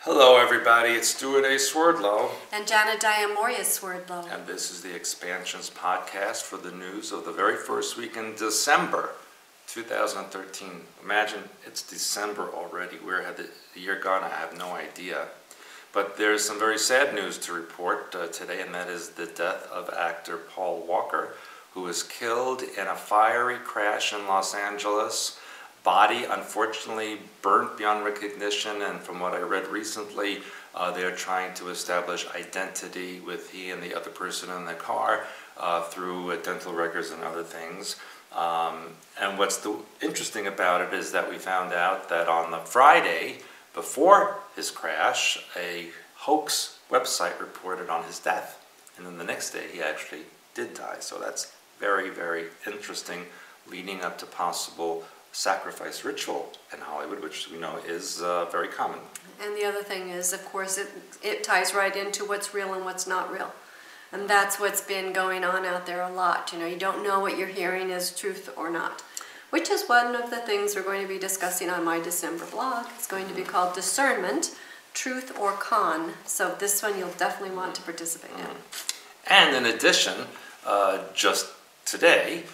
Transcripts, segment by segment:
Hello everybody, it's Stewart A. Swerdlow. And Janet Swerdlow. And this is the Expansions podcast for the news of the very first week in December 2013. Imagine it's December already. Where had the year gone? I have no idea. But there's some very sad news to report today, and that is the death of actor Paul Walker, who was killed in a fiery crash in Los Angeles. Body unfortunately burnt beyond recognition, and from what I read recently, they're trying to establish identity with he and the other person in the car through dental records and other things. And what's interesting about it is that we found out that on the Friday before his crash, a hoax website reported on his death, and then the next day he actually did die. So that's very, very interesting, leading up to possible sacrifice ritual in Hollywood, which we know is very common. And the other thing is, of course, it ties right into what's real and what's not real. And that's what's been going on out there a lot. You don't know what you're hearing is truth or not, which is one of the things we're going to be discussing on my December blog. It's going to be called Discernment, Truth or Con. So this one you'll definitely want to participate in. And in addition, just today,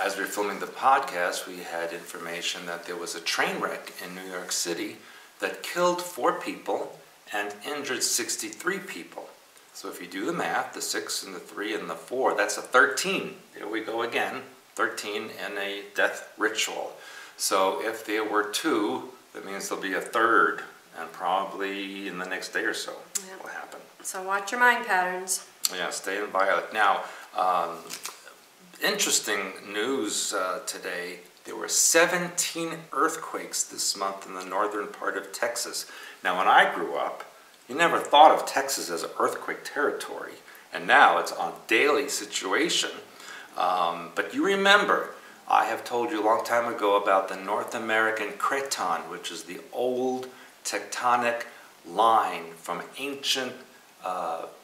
as we were filming the podcast, we had information that there was a train wreck in New York City that killed 4 people and injured 63 people. So if you do the math, the 6 and the 3 and the 4, that's a 13. There we go again, 13 in a death ritual. So if there were 2, that means there'll be a 3rd, and probably in the next day or so will happen. So watch your mind patterns. Yeah, stay in violet. Now, interesting news today. There were 17 earthquakes this month in the northern part of Texas. Now, when I grew up, you never thought of Texas as earthquake territory, and now it's on daily situation. But you remember, I have told you a long time ago about the North American craton, which is the old tectonic line from ancient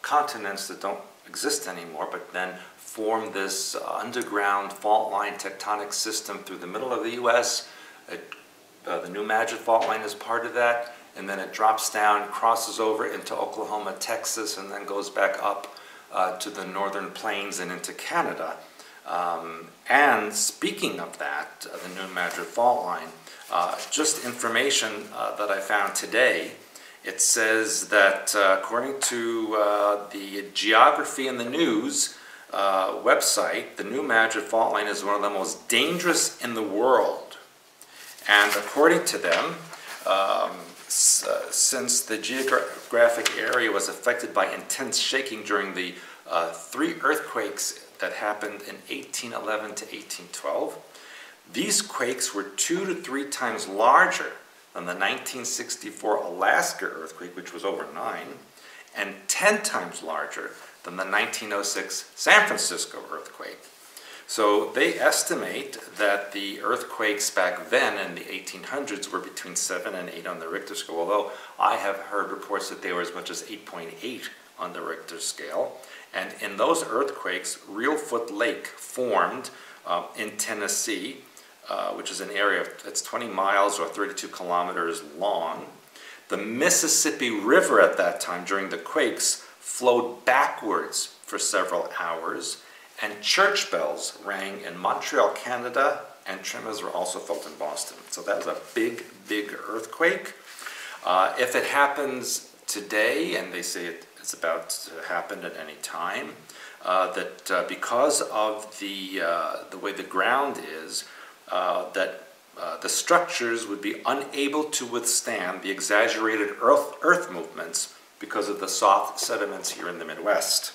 continents that don't exist anymore, but then formed this underground fault line tectonic system through the middle of the U.S. The New Madrid fault line is part of that, and then it drops down, crosses over into Oklahoma, Texas, and then goes back up to the northern plains and into Canada. And speaking of that, the New Madrid fault line, just information that I found today. It says that according to the Geography in the News website, the New Madrid fault line is one of the most dangerous in the world. And according to them, since the geographic area was affected by intense shaking during the 3 earthquakes that happened in 1811 to 1812, these quakes were 2 to 3 times larger than the 1964 Alaska earthquake, which was over 9, and 10 times larger than the 1906 San Francisco earthquake. So they estimate that the earthquakes back then in the 1800s were between 7 and 8 on the Richter scale, although I have heard reports that they were as much as 8.8 on the Richter scale. And in those earthquakes, Reelfoot Lake formed in Tennessee, which is an area that's 20 miles or 32 kilometers long. The Mississippi River at that time, during the quakes, flowed backwards for several hours, and church bells rang in Montreal, Canada, and tremors were also felt in Boston. So that was a big, big earthquake. If it happens today, and they say it's about to happen at any time, that because of the way the ground is, that the structures would be unable to withstand the exaggerated earth movements because of the soft sediments here in the Midwest.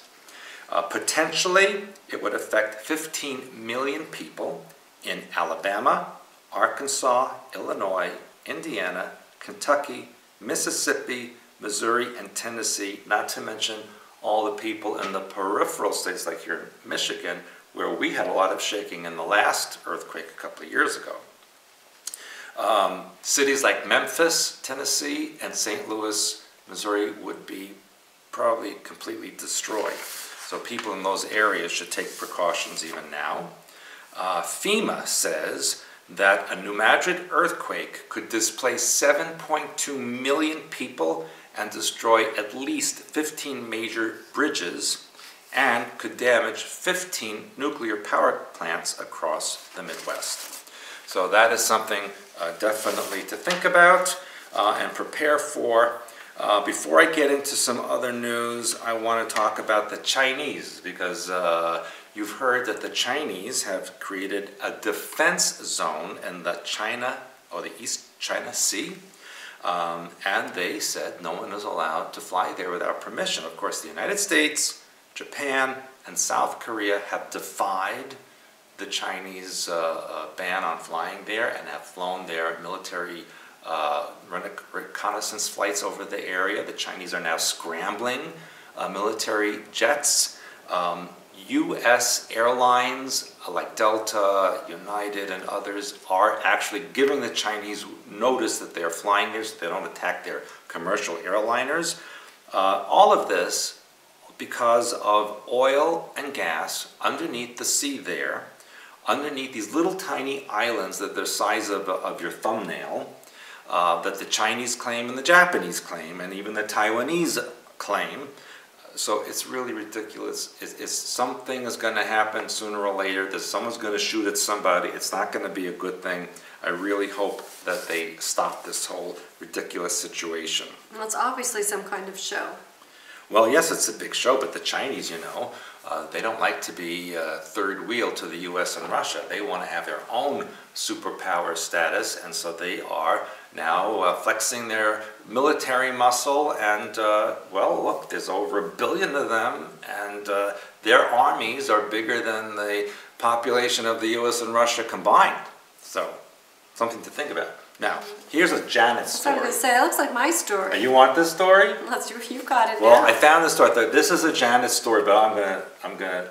Potentially, it would affect 15 million people in Alabama, Arkansas, Illinois, Indiana, Kentucky, Mississippi, Missouri, and Tennessee, not to mention all the people in the peripheral states like here in Michigan, where we had a lot of shaking in the last earthquake a couple of years ago. Cities like Memphis, Tennessee, and St. Louis, Missouri would be probably completely destroyed. So people in those areas should take precautions even now. FEMA says that a New Madrid earthquake could displace 7.2 million people and destroy at least 15 major bridges and could damage 15 nuclear power plants across the Midwest. So that is something definitely to think about and prepare for. Before I get into some other news, I want to talk about the Chinese, because you've heard that the Chinese have created a defense zone in the China, or the East China Sea, and they said no one is allowed to fly there without permission. Of course, the United States, Japan, and South Korea have defied the Chinese ban on flying there and have flown their military reconnaissance flights over the area. The Chinese are now scrambling military jets. U.S. airlines like Delta, United, and others are actually giving the Chinese notice that they are flying there so they don't attack their commercial airliners. All of this because of oil and gas underneath the sea there, underneath these little tiny islands that are the size of your thumbnail, that the Chinese claim and the Japanese claim and even the Taiwanese claim. So it's really ridiculous. It's something is going to happen sooner or later. That someone's going to shoot at somebody. It's not going to be a good thing. I really hope that they stop this whole ridiculous situation. Well, it's obviously some kind of show. Well, yes, it's a big show, but the Chinese, you know, they don't like to be third wheel to the U.S. and Russia. They want to have their own superpower status, and so they are now flexing their military muscle. And, well, look, there's over 1 billion of them, and their armies are bigger than the population of the U.S. and Russia combined. So, something to think about. Now, here's a Janet story. I was going to say, it looks like my story. You want this story? You got it. Well, now. I found this story. This is a Janet story, but I'm gonna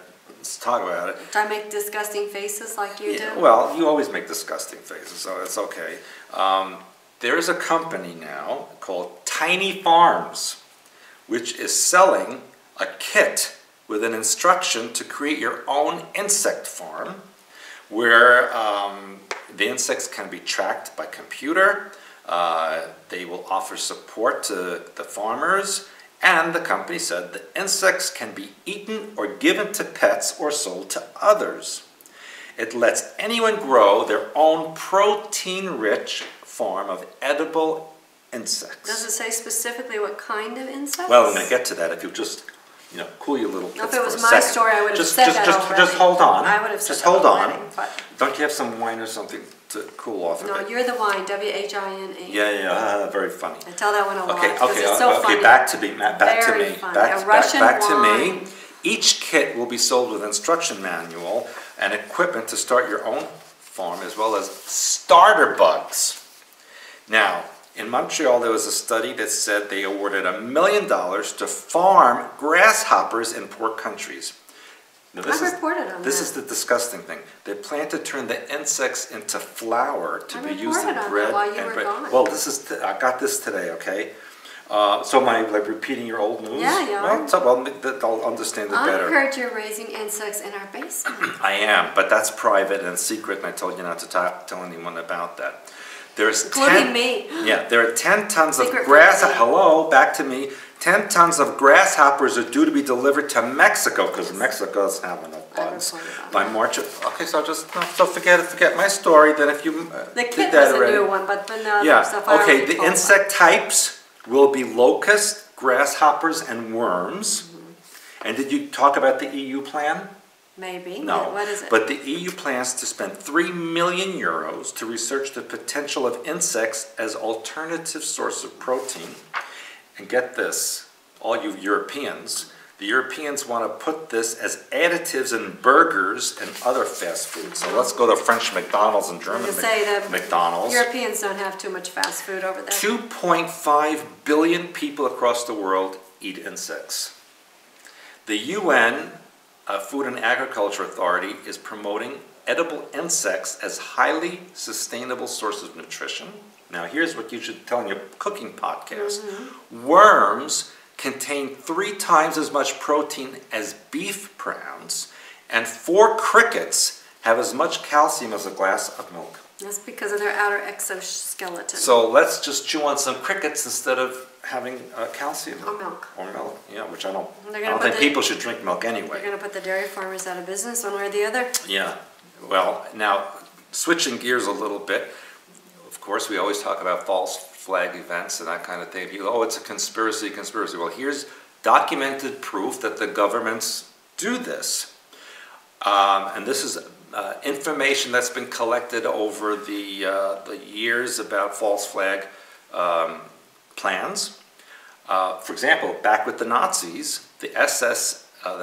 talk about it. Do I make disgusting faces like you do? Well, you always make disgusting faces, so it's okay. There is a company now called Tiny Farms, which is selling a kit with an instruction to create your own insect farm, where the insects can be tracked by computer. They will offer support to the farmers, and the company said the insects can be eaten or given to pets or sold to others. It lets anyone grow their own protein-rich farm of edible insects. Does it say specifically what kind of insects? Well, I'm going to get to that if you just, you know, cool your little tits if it was for a my second. story, I would have said that already. Just hold on. I would have said just that hold on. already, but Don't you have some wine or something to cool off no, of it? you're the wine, W-H-I-N-E. Yeah, very funny. I tell that one a lot Okay, because it's so funny. back to me, Matt, back Very to me. funny. Back A Russian to wine. me. Each kit will be sold with instruction manual and equipment to start your own farm, as well as starter bugs. Now, in Montreal, there was a study that said they awarded $1 million to farm grasshoppers in poor countries. Now, I reported on this that. is the disgusting thing. They plan to turn the insects into flour to be used in reported on bread that while you and were bread. gone. Well, I got this today, okay? So am I like repeating your old news? Yeah. Well, I'll understand it I better. heard you're raising insects in our basement. I am, but that's private and secret, and I told you not to tell anyone about that. There's Including me. Yeah, there are 10 tons Secret of grass. from me. Hello, back to me. 10 tons of grasshoppers are due to be delivered to Mexico because Mexico doesn't have enough bugs by March. Okay, so forget my story. Then if you The did kit that was already. a new one, but the other stuff I Okay. already The told insect types will be locusts, grasshoppers, and worms. Mm-hmm. And did you talk about the EU plan? Maybe. No. What is it? But the EU plans to spend €3 million to research the potential of insects as alternative source of protein. And get this, all you Europeans, the Europeans want to put this as additives in burgers and other fast food. So let's go to French McDonald's and German McDonald's. Europeans don't have too much fast food over there. 2.5 billion people across the world eat insects. The UN Food and Agriculture Authority is promoting edible insects as highly sustainable source of nutrition. Now here's what you should tell in your cooking podcast. Mm-hmm. Worms contain 3 times as much protein as beef browns, and 4 crickets have as much calcium as a glass of milk. That's because of their outer exoskeleton. So let's just chew on some crickets instead of having calcium. Or milk. Or milk, yeah, which I don't think people should drink milk anyway. They're going to put the dairy farmers out of business one way or the other. Yeah. Well, now, switching gears a little bit, of course, we always talk about false flag events and that kind of thing. People, oh, it's a conspiracy. Well, here's documented proof that the governments do this. And this is information that's been collected over the years about false flag plans. For example, back with the Nazis, the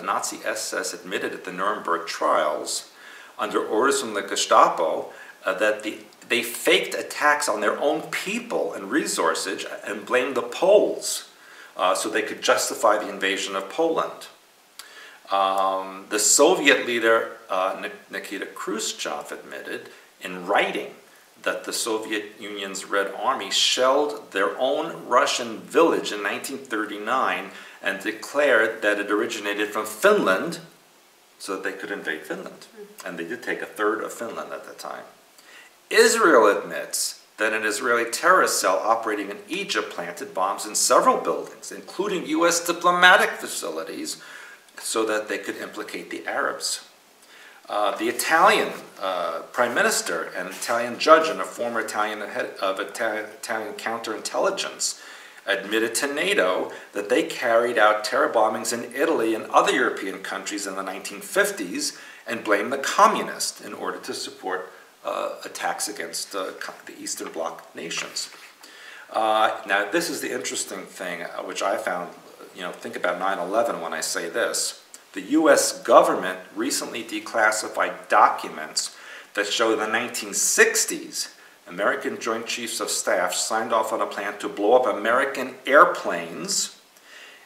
Nazi SS admitted at the Nuremberg trials, under orders from the Gestapo, that they faked attacks on their own people and resources and blamed the Poles so they could justify the invasion of Poland. The Soviet leader Nikita Khrushchev admitted in writing that the Soviet Union's Red Army shelled their own Russian village in 1939 and declared that it originated from Finland so that they could invade Finland. And they did take a third of Finland at that time. Israel admits that an Israeli terrorist cell operating in Egypt planted bombs in several buildings, including U.S. diplomatic facilities, so that they could implicate the Arabs. The Italian prime minister and Italian judge and a former Italian head of Italian counterintelligence admitted to NATO that they carried out terror bombings in Italy and other European countries in the 1950s and blamed the communists in order to support attacks against the Eastern Bloc nations. Now, this is the interesting thing, which I found, think about 9/11 when I say this. The U.S. government recently declassified documents that show the 1960s American Joint Chiefs of Staff signed off on a plan to blow up American airplanes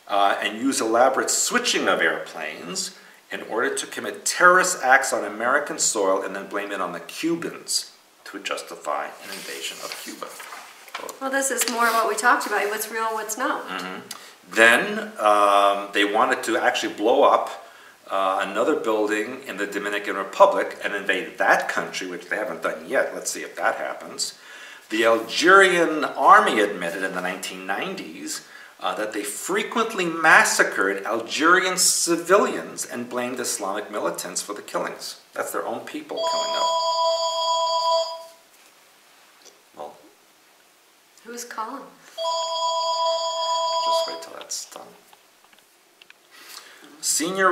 and use elaborate switching of airplanes in order to commit terrorist acts on American soil and then blame it on the Cubans to justify an invasion of Cuba. Well, this is more what we talked about, what's real, what's not. Then they wanted to actually blow up another building in the Dominican Republic and invade that country, which they haven't done yet. Let's see if that happens. The Algerian army admitted in the 1990s that they frequently massacred Algerian civilians and blamed Islamic militants for the killings. That's their own people killing them. Well, who's calling? Just wait till that's done. Senior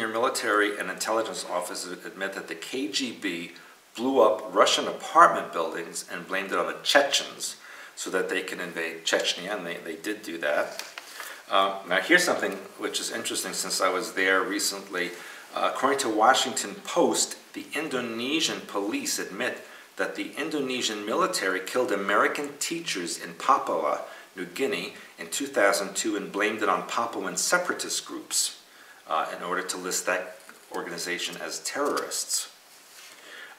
military and intelligence officers admit that the KGB blew up Russian apartment buildings and blamed it on the Chechens so that they can invade Chechnya, and they did do that. Now here's something which is interesting since I was there recently. According to Washington Post, the Indonesian police admit that the Indonesian military killed American teachers in Papua, New Guinea in 2002 and blamed it on Papuan separatist groups in order to list that organization as terrorists.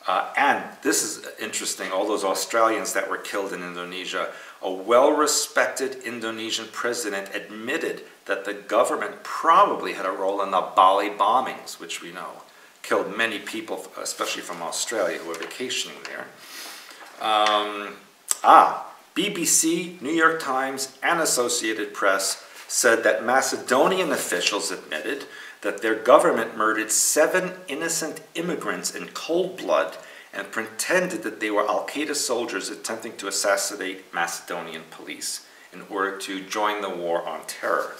And this is interesting, all those Australians that were killed in Indonesia, a well-respected Indonesian president admitted that the government probably had a role in the Bali bombings, which we know killed many people, especially from Australia, who were vacationing there. BBC, New York Times, and Associated Press said that Macedonian officials admitted that their government murdered 7 innocent immigrants in cold blood and pretended that they were Al-Qaeda soldiers attempting to assassinate Macedonian police in order to join the war on terror.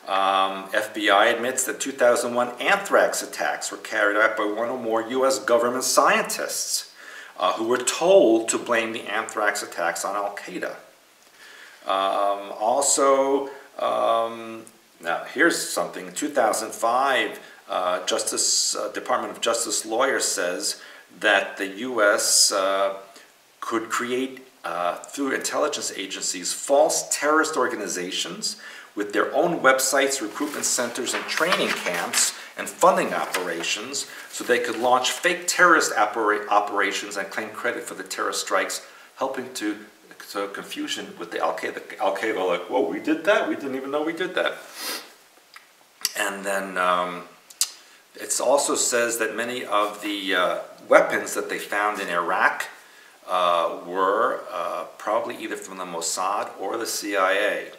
FBI admits that 2001 anthrax attacks were carried out by one or more U.S. government scientists who were told to blame the anthrax attacks on Al-Qaeda. Now here's something. In 2005, Department of Justice lawyer says that the U.S. could create, through intelligence agencies, false terrorist organizations with their own websites, recruitment centers, and training camps and funding operations, so they could launch fake terrorist operations and claim credit for the terrorist strikes, helping to confusion with the Al-Qaeda. Al-Qaeda like, whoa, we did that? We didn't even know we did that. And then It also says that many of the weapons that they found in Iraq were probably either from the Mossad or the CIA.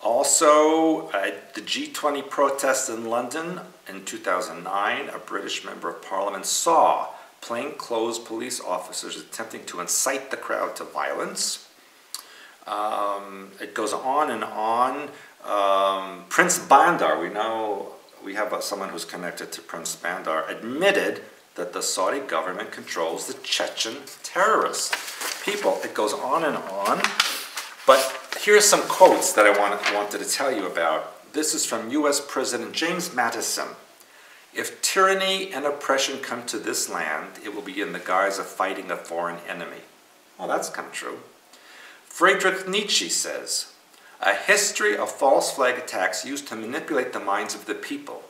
Also, at the G20 protests in London in 2009, a British member of Parliament saw plainclothes police officers attempting to incite the crowd to violence. It goes on and on. Prince Bandar, we have someone who's connected to Prince Bandar, admitted that the Saudi government controls the Chechen terrorists. People, it goes on and on. But here's some quotes that I wanted to tell you about. This is from U.S. President James Madison. "If tyranny and oppression come to this land, it will be in the guise of fighting a foreign enemy." Well, that's come true. Friedrich Nietzsche says, "A history of false flag attacks used to manipulate the minds of the people.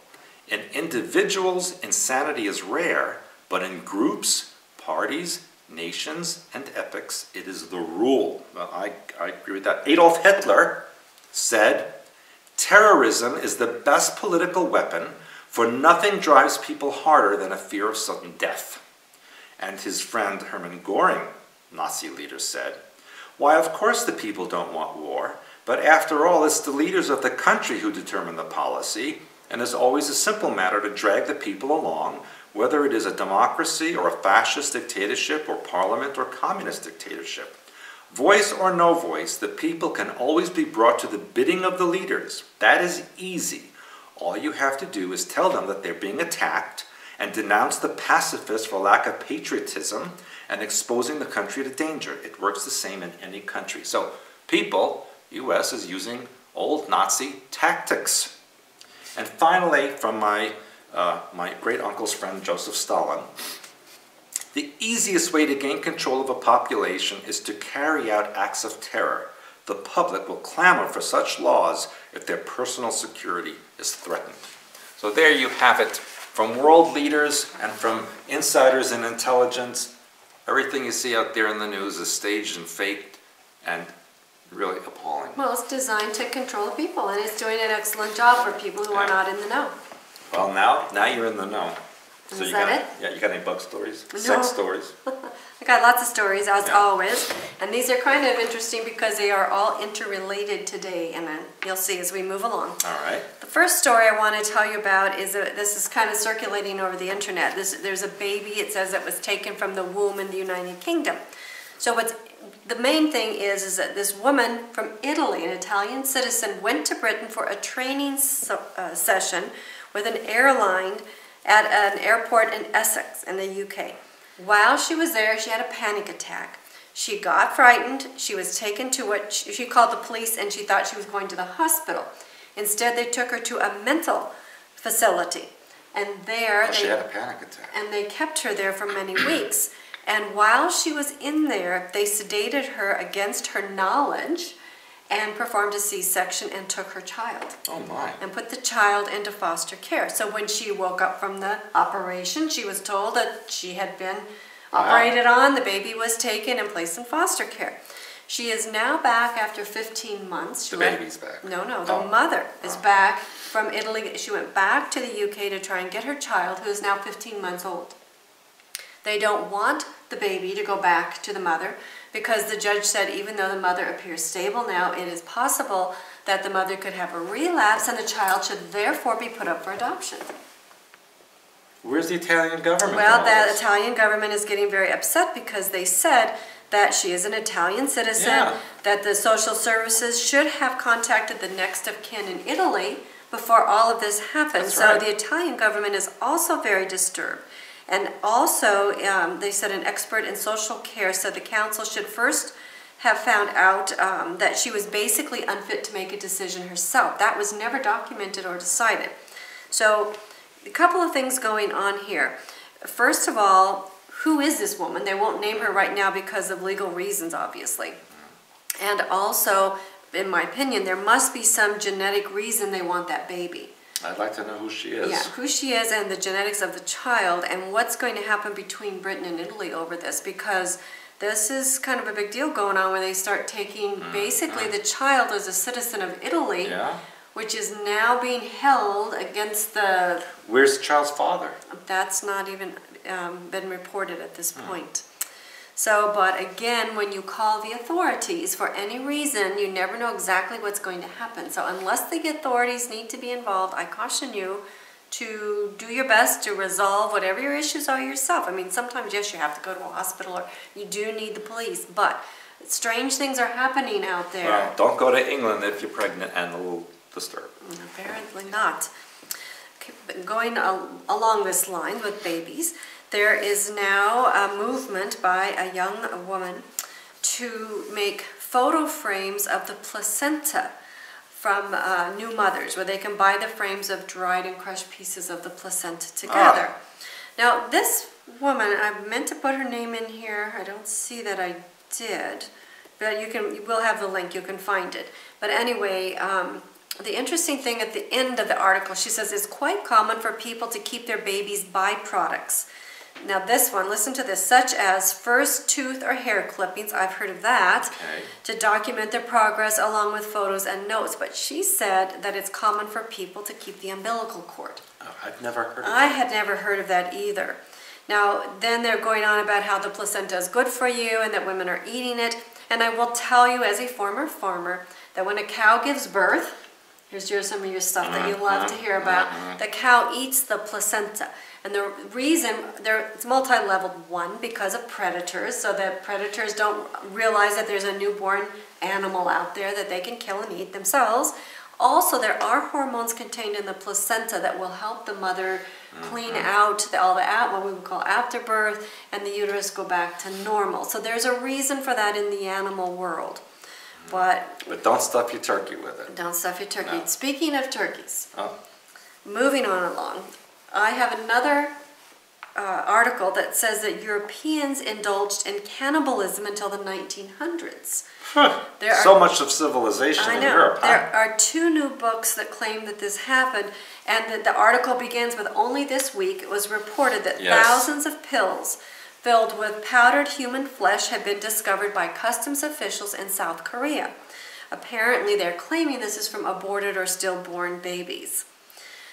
In individuals, insanity is rare, but in groups, parties, nations, and epochs, it is the rule." Well, I agree with that. Adolf Hitler said, "Terrorism is the best political weapon, for nothing drives people harder than a fear of sudden death." And his friend Hermann Göring, Nazi leader, said, "Why, of course the people don't want war, but after all, it's the leaders of the country who determine the policy, and it's always a simple matter to drag the people along, whether it is a democracy or a fascist dictatorship or parliament or communist dictatorship. Voice or no voice, the people can always be brought to the bidding of the leaders. That is easy. All you have to do is tell them that they're being attacked and denounce the pacifists for lack of patriotism and exposing the country to danger. It works the same in any country." So people, U.S. is using old Nazi tactics. And finally, from my great-uncle's friend Joseph Stalin, "The easiest way to gain control of a population is to carry out acts of terror. The public will clamor for such laws if their personal security is threatened." So there you have it. From world leaders and from insiders in intelligence, everything you see out there in the news is staged and faked and really appalling. Well, it's designed to control the people, and it's doing an excellent job for people who are not in the know. Well, now you're in the know. So Is that it? Yeah, you got any bug stories? No. Sex stories? I got lots of stories, as always, and these are kind of interesting because they are all interrelated today, and then you'll see as we move along. All right. The first story I want to tell you about is this is kind of circulating over the internet. There's a baby. It says it was taken from the womb in the United Kingdom. So the main thing is that this woman from Italy, an Italian citizen, went to Britain for a training session with an airline at an airport in Essex in the UK. While she was there, she had a panic attack. She got frightened. She was taken to what she called the police, and she thought she was going to the hospital. Instead, they took her to a mental facility. And there she had a panic attack. And they kept her there for many weeks. And while she was in there, they sedated her against her knowledge and performed a C-section and took her child. Oh my. And put the child into foster care. So when she woke up from the operation, she was told that she had been operated on, the baby was taken and placed in foster care. She is now back after 15 months. The baby's back? No, the mother is back from Italy. She went back to the UK to try and get her child, who is now 15 months old. They don't want the baby to go back to the mother because the judge said even though the mother appears stable now, it is possible that the mother could have a relapse and the child should therefore be put up for adoption. Where's the Italian government? Well, the Italian government is getting very upset because they said that she is an Italian citizen, that the social services should have contacted the next of kin in Italy before all of this happened. So the Italian government is also very disturbed. And also, they said an expert in social care said the council should first have found out that she was basically unfit to make a decision herself. That was never documented or decided. So a couple of things going on here. First of all, who is this woman? They won't name her right now because of legal reasons, obviously. And also, in my opinion, there must be some genetic reason they want that baby. I'd like to know who she is. Yeah, who she is and the genetics of the child and what's going to happen between Britain and Italy over this, because this is kind of a big deal going on where they start taking basically the child as a citizen of Italy which is now being held against the... Where's the child's father? That's not even been reported at this point. So, but again, when you call the authorities for any reason, you never know exactly what's going to happen. So unless the authorities need to be involved, I caution you to do your best to resolve whatever your issues are yourself. I mean, sometimes, yes, you have to go to a hospital or you do need the police, but strange things are happening out there. Well, don't go to England if you're pregnant and a little disturbed. Apparently not. Okay, but going along this line with babies, there is now a movement by a young woman to make photo frames of the placenta from new mothers, where they can buy the frames of dried and crushed pieces of the placenta together. Now, this woman, I meant to put her name in here. I don't see that I did, but you will have the link. You can find it. But anyway, the interesting thing at the end of the article, she says, it's quite common for people to keep their babies' byproducts. Now this one, listen to this, such as first tooth or hair clippings, I've heard of that, to document their progress along with photos and notes. But she said that it's common for people to keep the umbilical cord. Oh, I've never heard of that. I had never heard of that either. Now, then they're going on about how the placenta is good for you and that women are eating it. And I will tell you as a former farmer that when a cow gives birth, here's some of your stuff that you love to hear about, the cow eats the placenta. And the reason, it's multi-leveled, one, because of predators, so that predators don't realize that there's a newborn animal out there that they can kill and eat themselves. Also, there are hormones contained in the placenta that will help the mother clean out all the what we would call afterbirth, and the uterus go back to normal. So there's a reason for that in the animal world. But don't stuff your turkey with it. Don't stuff your turkey. No. Speaking of turkeys, moving on along, I have another article that says that Europeans indulged in cannibalism until the 1900s. So much of civilization in Europe. There are 2 new books that claim that this happened, and that the article begins with, only this week it was reported that thousands of pills filled with powdered human flesh had been discovered by customs officials in South Korea. Apparently they're claiming this is from aborted or stillborn babies.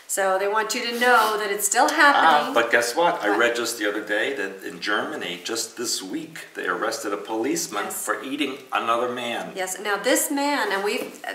So they want you to know that it's still happening. But guess what? I read just the other day that in Germany, just this week, they arrested a policeman for eating another man. Yes. Now this man, and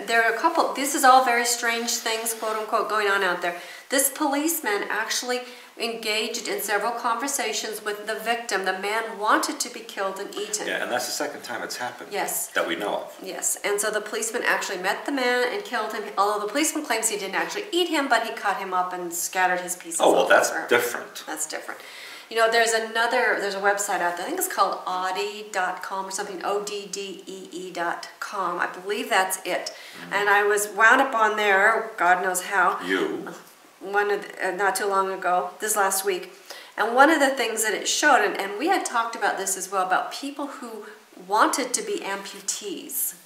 there are a couple, this is all very strange things, quote unquote, going on out there. This policeman actually engaged in several conversations with the victim. The man wanted to be killed and eaten. Yeah, and that's the second time it's happened. Yes. That we know of. Yes, and so the policeman actually met the man and killed him, although the policeman claims he didn't actually eat him, but he cut him up and scattered his pieces all over. That's different. That's different. You know, there's a website out there, I think it's called oddie.com or something, ODDEE.com. I believe that's it. And I was wound up on there, God knows how. Not too long ago, this last week. And one of the things that it showed, and we had talked about this as well, about people who wanted to be amputees.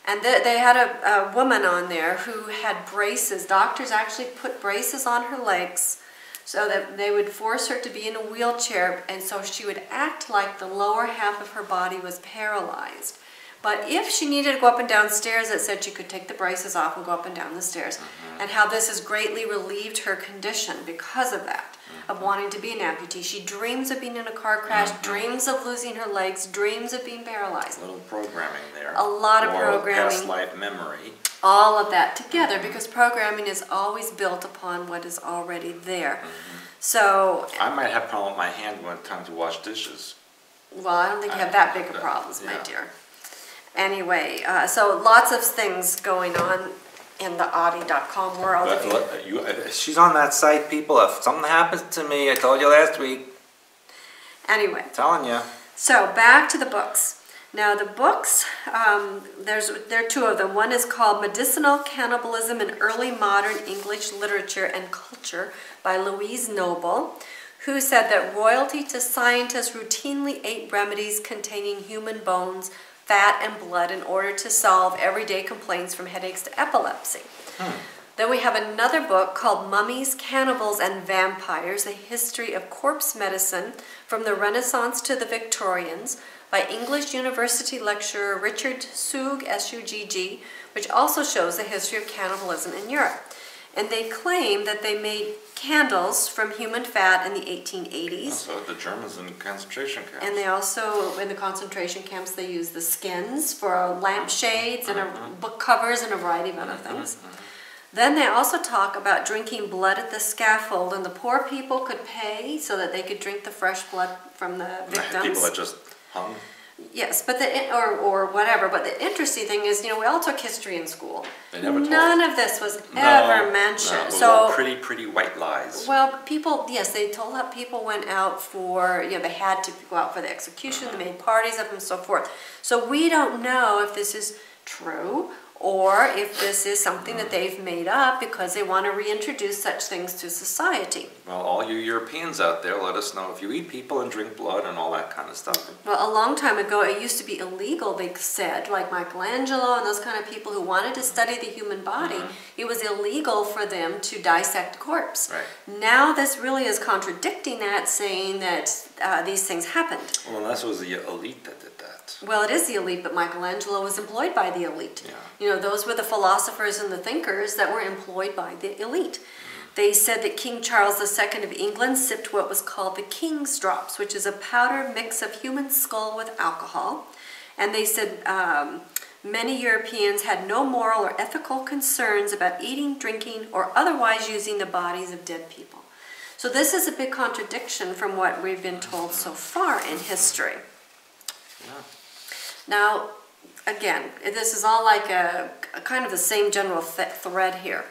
And they had a woman on there who had braces. Doctors actually put braces on her legs so that they would force her to be in a wheelchair, and so she would act like the lower half of her body was paralyzed. But if she needed to go up and down stairs, it said she could take the braces off and go up and down the stairs. And how this has greatly relieved her condition because of that, of wanting to be an amputee. She dreams of being in a car crash, dreams of losing her legs, dreams of being paralyzed. A little programming there. A lot of programming. Past life memory. All of that together, because programming is always built upon what is already there. So I might have a problem with my hand when it's time to wash dishes. Well, I don't think you have that big of problems, my dear. Anyway, so lots of things going on in the oddie.com world. She's on that site, people. If something happens to me, I told you last week. Anyway. I'm telling you. So back to the books. Now the books, there are 2 of them. One is called Medicinal Cannibalism in Early Modern English Literature and Culture by Louise Noble, who said that royalty to scientists routinely ate remedies containing human bones, fat, and blood in order to solve everyday complaints from headaches to epilepsy. Then we have another book called Mummies, Cannibals, and Vampires, A History of Corpse Medicine from the Renaissance to the Victorians by by English University lecturer Richard Sugg, S-U-G-G, which also shows the history of cannibalism in Europe. And they claim that they made candles from human fat in the 1880s. So the Germans in concentration camps. And they also, in the concentration camps, they used the skins for lampshades and book covers and a variety of other things. Then they also talk about drinking blood at the scaffold, and the poor people could pay so that they could drink the fresh blood from the victims. People that just hung. Yes, but or whatever. But the interesting thing is, we all took history in school. They never told. None of this was ever mentioned. No, it was so all pretty white lies. Well, people, yes, they told that people went out for, they had to go out for the execution. They made parties of them and so forth. So we don't know if this is true or if this is something that they've made up because they want to reintroduce such things to society. Well, all you Europeans out there, let us know if you eat people and drink blood and all that kind of stuff. Well, a long time ago, it used to be illegal, they said, like Michelangelo and those kind of people who wanted to study the human body, it was illegal for them to dissect a corpse. Right. Now this really is contradicting that, saying that these things happened. Well, unless it was the elite that did that. Well, it is the elite, but Michelangelo was employed by the elite. Yeah. Those were the philosophers and the thinkers that were employed by the elite. They said that King Charles II of England sipped what was called the King's Drops, which is a powder mix of human skull with alcohol. And they said many Europeans had no moral or ethical concerns about eating, drinking, or otherwise using the bodies of dead people. So this is a big contradiction from what we've been told so far in history. Yeah. Now, again, this is all like a kind of the same general thread here.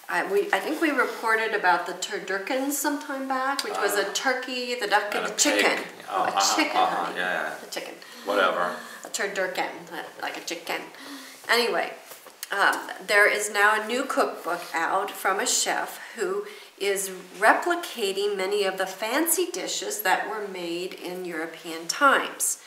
I think we reported about the turduckens some time back, which was a turkey, the duck, and the chicken. A chicken, honey. Yeah. A chicken. Whatever. A turducken, like a chicken. Anyway, there is now a new cookbook out from a chef who is replicating many of the fancy dishes that were made in European times.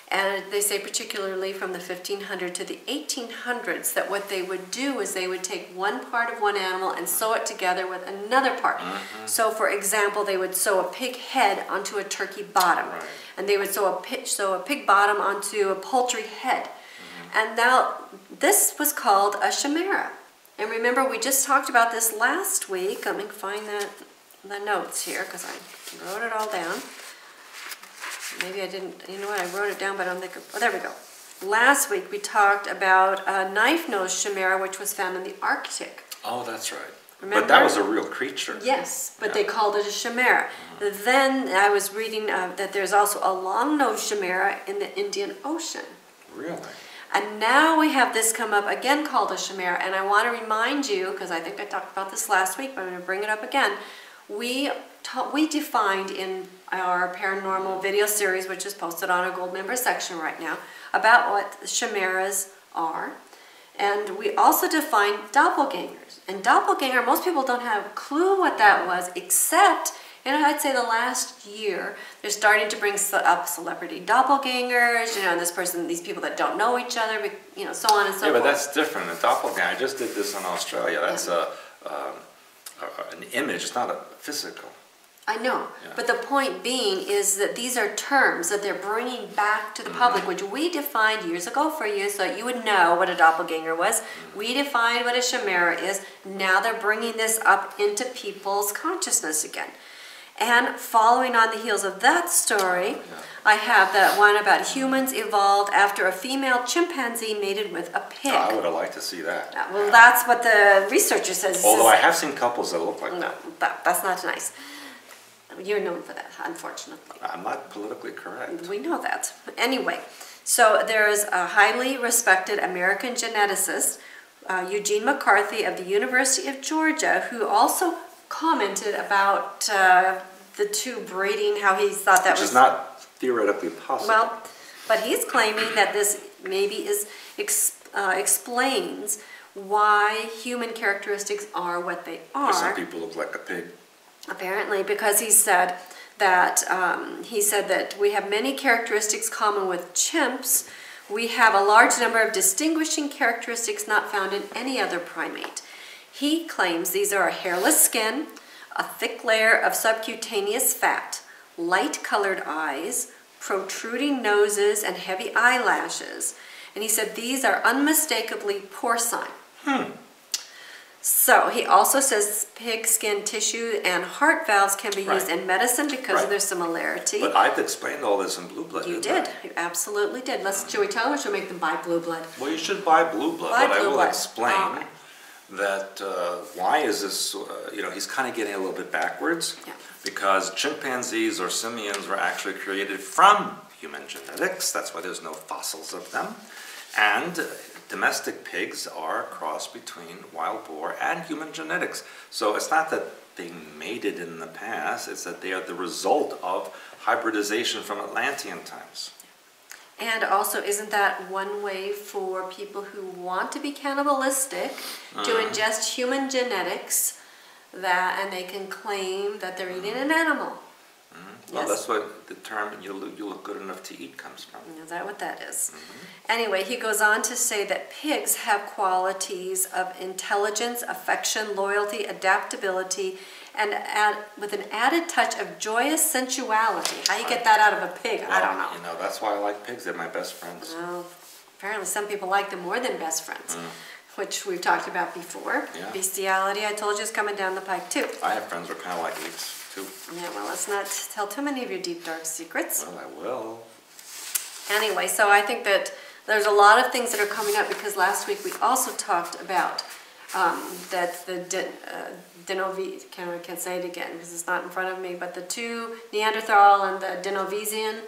And they say particularly from the 1500s to the 1800s that what they would do is they would take one part of one animal and sew it together with another part. So for example, they would sew a pig head onto a turkey bottom. Right. And they would sew a pig bottom onto a poultry head. And now this was called a chimera. And remember, we just talked about this last week. Let me find the notes here because I wrote it all down. Maybe I didn't, I wrote it down, but I don't think, there we go. Last week we talked about a knife-nosed chimera, which was found in the Arctic. Oh, that's right. Remember? But that was a real creature. Yes, but they called it a chimera. Then I was reading that there's also a long-nosed chimera in the Indian Ocean. Really? And now we have this come up again called a chimera, and I want to remind you, because I think I talked about this last week, but I'm going to bring it up again. We defined in our paranormal video series, which is posted on our gold member section right now, about what chimeras are. And we also defined doppelgangers. And doppelganger, most people don't have a clue what that was, except, I'd say the last year, they're starting to bring up celebrity doppelgangers, these people that don't know each other, so on and so forth. Yeah, but that's different. A doppelganger, I just did this in Australia. That's an image, it's not a physical. I know, but the point being is that these are terms that they're bringing back to the public, which we defined years ago for you so that you would know what a doppelganger was. We defined what a chimera is. Now they're bringing this up into people's consciousness again. And following on the heels of that story, I have that one about humans evolved after a female chimpanzee mated with a pig. Oh, I would have liked to see that. Well, that's what the researcher says. Although I have seen couples that look like that. No, that's not nice. You're known for that, unfortunately. I'm not politically correct. We know that. Anyway, so there's a highly respected American geneticist, Eugene McCarthy of the University of Georgia, who also commented about the two breeding, how he thought that was... Which is not theoretically possible. Well, but he's claiming that this maybe explains why human characteristics are what they are. Some people look like a pig. Apparently, because he said that we have many characteristics common with chimps. We have a large number of distinguishing characteristics not found in any other primate. He claims these are a hairless skin, a thick layer of subcutaneous fat, light-colored eyes, protruding noses, and heavy eyelashes. And he said these are unmistakably porcine. So he also says pig skin tissue and heart valves can be used in medicine because of their similarity. But I've explained all this in Blue Blood. You did. You absolutely did. Should we tell them or should we make them buy Blue Blood? Well, you should buy Blue Blood, but I will explain that why is this, he's kind of getting a little bit backwards. Yeah. Because chimpanzees or simians were actually created from human genetics. That's why there's no fossils of them. And domestic pigs are a cross between wild boar and human genetics. So it's not that they made it in the past, it's that they are the result of hybridization from Atlantean times. And also, isn't that one way for people who want to be cannibalistic to ingest human genetics, and they can claim that they're eating an animal? Well, that's what the term you look good enough to eat comes from. Is that what that is? Anyway, he goes on to say that pigs have qualities of intelligence, affection, loyalty, adaptability, and with an added touch of joyous sensuality. How you get that out of a pig, I don't know. That's why I like pigs. They're my best friends. Well, apparently some people like them more than best friends, which we've talked about before. Yeah. Bestiality, I told you, is coming down the pike too. I have friends who are kind of like apes. Yeah, well, let's not tell too many of your deep, dark secrets. Well, I will. Anyway, so I think that there's a lot of things that are coming up because last week we also talked about that the I can't say it again because it's not in front of me, but the two Neanderthal and the Denovisian.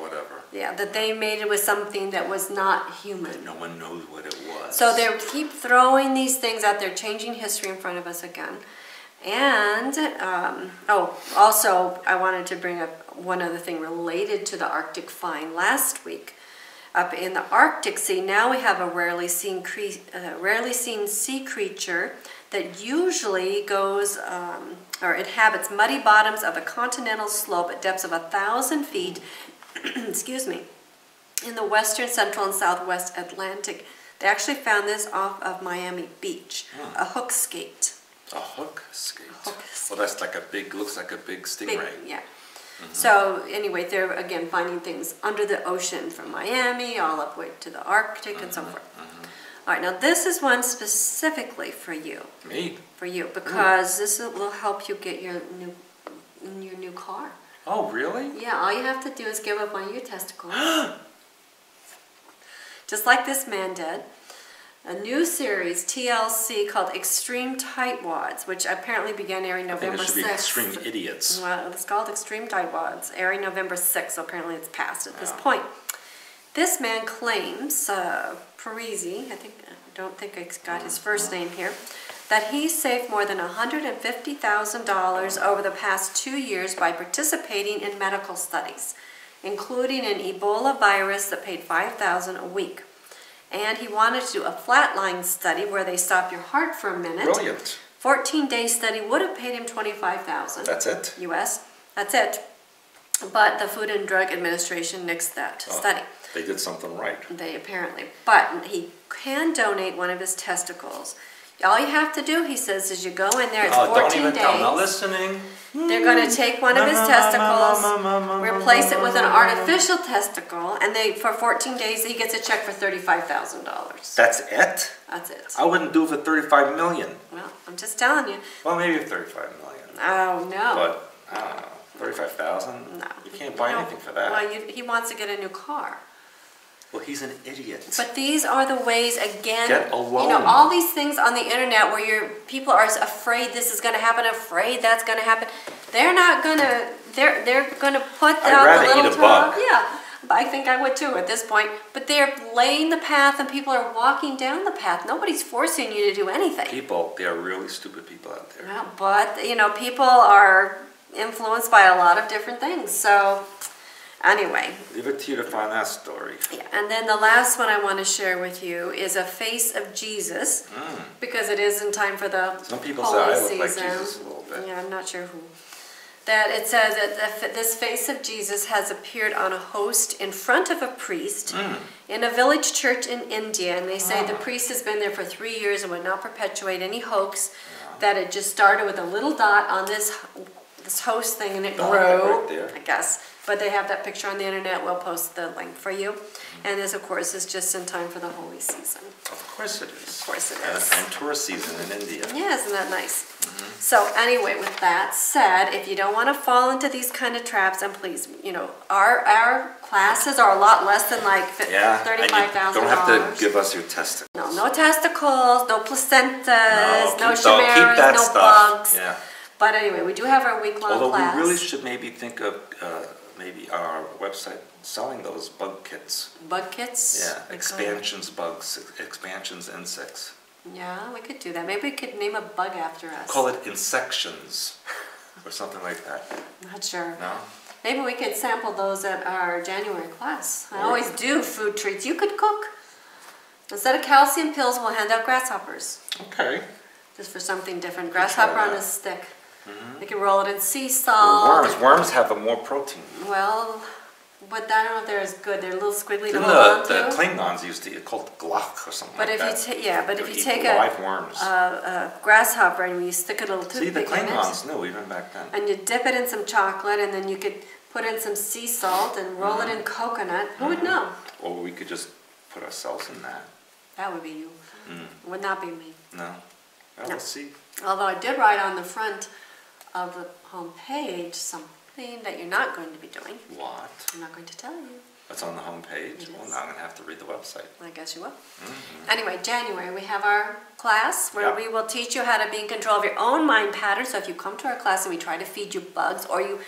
Whatever. Yeah, that they made it with something that was not human. No one knows what it was. So they keep throwing these things out there, changing history in front of us again. And, also I wanted to bring up one other thing related to the Arctic find last week. Up in the Arctic Sea, now we have a rarely seen sea creature that usually goes, or inhabits muddy bottoms of a continental slope at depths of 1,000 feet, excuse me, in the western, central, and southwest Atlantic. They actually found this off of Miami Beach, a hook skate. A hook skate? Well, that's like looks like a big stingray. Yeah. So anyway, they're again finding things under the ocean from Miami all up way to the Arctic and so forth. All right, now this is one specifically for you. Me? For you, because this will help you get your new car. Oh, really? Yeah, all you have to do is give up one of your testicles. Just like this man did. A new series, TLC, called Extreme Tightwads, which apparently began airing November 6th. I think it should be Extreme Idiots. Well, it's called Extreme Tightwads, airing November 6th, so apparently it's passed at this point. This man claims, Parisi, I don't think I got his first name here, that he saved more than $150,000 over the past 2 years by participating in medical studies, including an Ebola virus that paid $5,000 a week. And he wanted to do a flatline study where they stop your heart for a minute. Brilliant. 14-day study would have paid him $25,000. That's it? U.S. That's it. But the Food and Drug Administration nixed that study. They did something right. They apparently. But he can donate one of his testicles. All you have to do, he says, is you go in there, it's 14 don't even days. Tell, I'm not listening. They're going to take one of his testicles, replace it with an artificial testicle, and for 14 days he gets a check for $35,000. That's it? That's it. I wouldn't do it for $35 million. Well, I'm just telling you. Well, maybe $35 million. Oh, no. But, I don't know, $35,000? No. You can't buy anything for that. Well, he wants to get a new car. Well, he's an idiot. But these are the ways, again, get a loan. All these things on the internet where people are afraid this is going to happen, afraid that's going to happen. They're not going to, they're going to put out the little eat a bug. Yeah, I think I would too at this point. But they're laying the path and people are walking down the path. Nobody's forcing you to do anything. They are really stupid people out there. Well, but, people are influenced by a lot of different things. So, anyway. Leave it to you to find that story. Yeah, and then the last one I want to share with you is a face of Jesus, because it is in time for the Some people holy say I look like season. Jesus a little bit. Yeah, I'm not sure who. That it says that this face of Jesus has appeared on a host in front of a priest in a village church in India, and they say the priest has been there for 3 years and would not perpetuate any hoax. That it just started with a little dot on this host thing, and it grew, right there. I guess. But they have that picture on the internet. We'll post the link for you. And this, of course, is just in time for the holy season. Of course it is. Of course it is. And tourist season in India. Yeah, isn't that nice? So anyway, with that said, if you don't want to fall into these kind of traps, and please, you know, our classes are a lot less than like $35,000. Don't have to give us your testicles. No, no testicles, no placentas, no keep chimeras, no stuff. bugs. Yeah. But anyway, we do have our week-long class. Although we really should maybe think of maybe our website selling those bug kits. Bug kits? Yeah, expansions bugs, expansions insects. Yeah, we could do that. Maybe we could name a bug after us. Call it insections or something like that. Not sure. No? Maybe we could sample those at our January class. I always do food treats. You could cook. Instead of calcium pills, we'll hand out grasshoppers. Okay. Just for something different. Grasshopper on a stick. You can roll it in sea salt. Worms have more protein. Well, but I don't know if they're as good. They're a little squiggly to hold on to. The Klingons used to eat called glach or something but like if that. But if you take live worms. a grasshopper and you stick a little toothpick the Klingons in it, knew even back then. and you dip it in some chocolate, and then you could put in some sea salt and roll it in coconut. Who would know? Or we could just put ourselves in that. That would be you. It would not be me. No. Well, No. let's see. Although I did write on the front of the home page something that you're not going to be doing. What? I'm not going to tell you. That's on the home page? It Well, is. now I'm going to have to read the website. I guess you will. Anyway, January, we have our class where we will teach you how to be in control of your own mind patterns. So if you come to our class and we try to feed you bugs, or you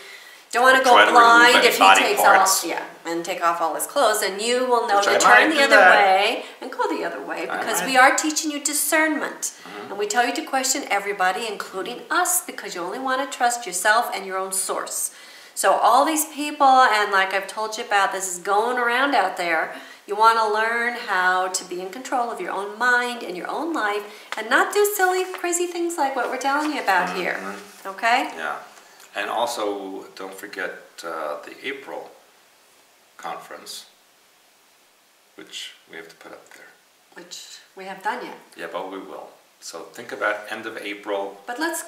don't want to go blind if he takes off, and take off all his clothes, and you will know to turn the other way and go the other way, because we are teaching you discernment. And we tell you to question everybody, including us, because you only want to trust yourself and your own source. So all these people, and like I've told you about, this is going around out there. You want to learn how to be in control of your own mind and your own life, and not do silly, crazy things like what we're telling you about here. Okay? Yeah. And also, don't forget the April conference, which we have to put up there. Which we have done yet. Yeah, but we will. So think about end of April. But let's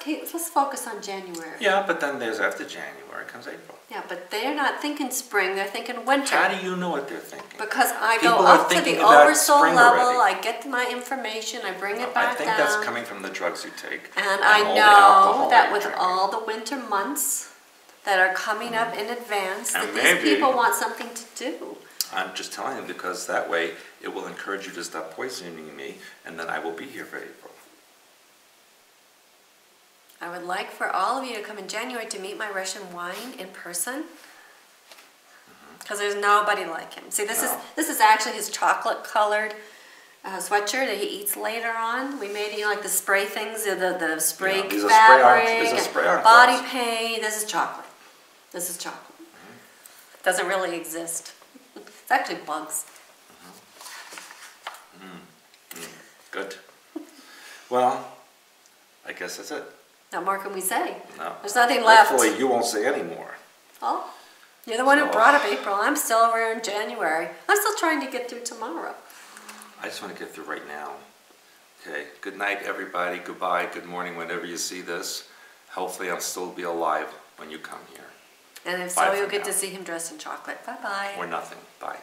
focus on January. Yeah, but then there's after January comes April. Yeah, but they're not thinking spring, they're thinking winter. How do you know what they're thinking? Because I People go are up to the thinking about oversoul spring level, already. I get my information, I bring it back I think down. that's coming from the drugs you take. And I all the know alcohol that you're with drinking. all the winter months that are coming up in advance, And that these people want something to do. I'm just telling you because that way it will encourage you to stop poisoning me, and then I will be here for April. I would like for all of you to come in January to meet my Russian wine in person. Because there's nobody like him. See, this is actually his chocolate-colored sweatshirt that he eats later on. We made it, you know, like the spray things, the spray fabric, body paint. This is chocolate. This is chocolate. Doesn't really exist. It's actually bugs. Good. Well, I guess that's it. What more can we say? No. There's nothing left. Hopefully you won't say any more. Oh, you're the one who brought up April. I'm still over in January. I'm still trying to get through tomorrow. I just want to get through right now. Okay. Good night, everybody. Goodbye. Good morning, whenever you see this. Hopefully I'll still be alive when you come here. And if so, you'll get to see him dressed in chocolate. Bye-bye. Or nothing. Bye.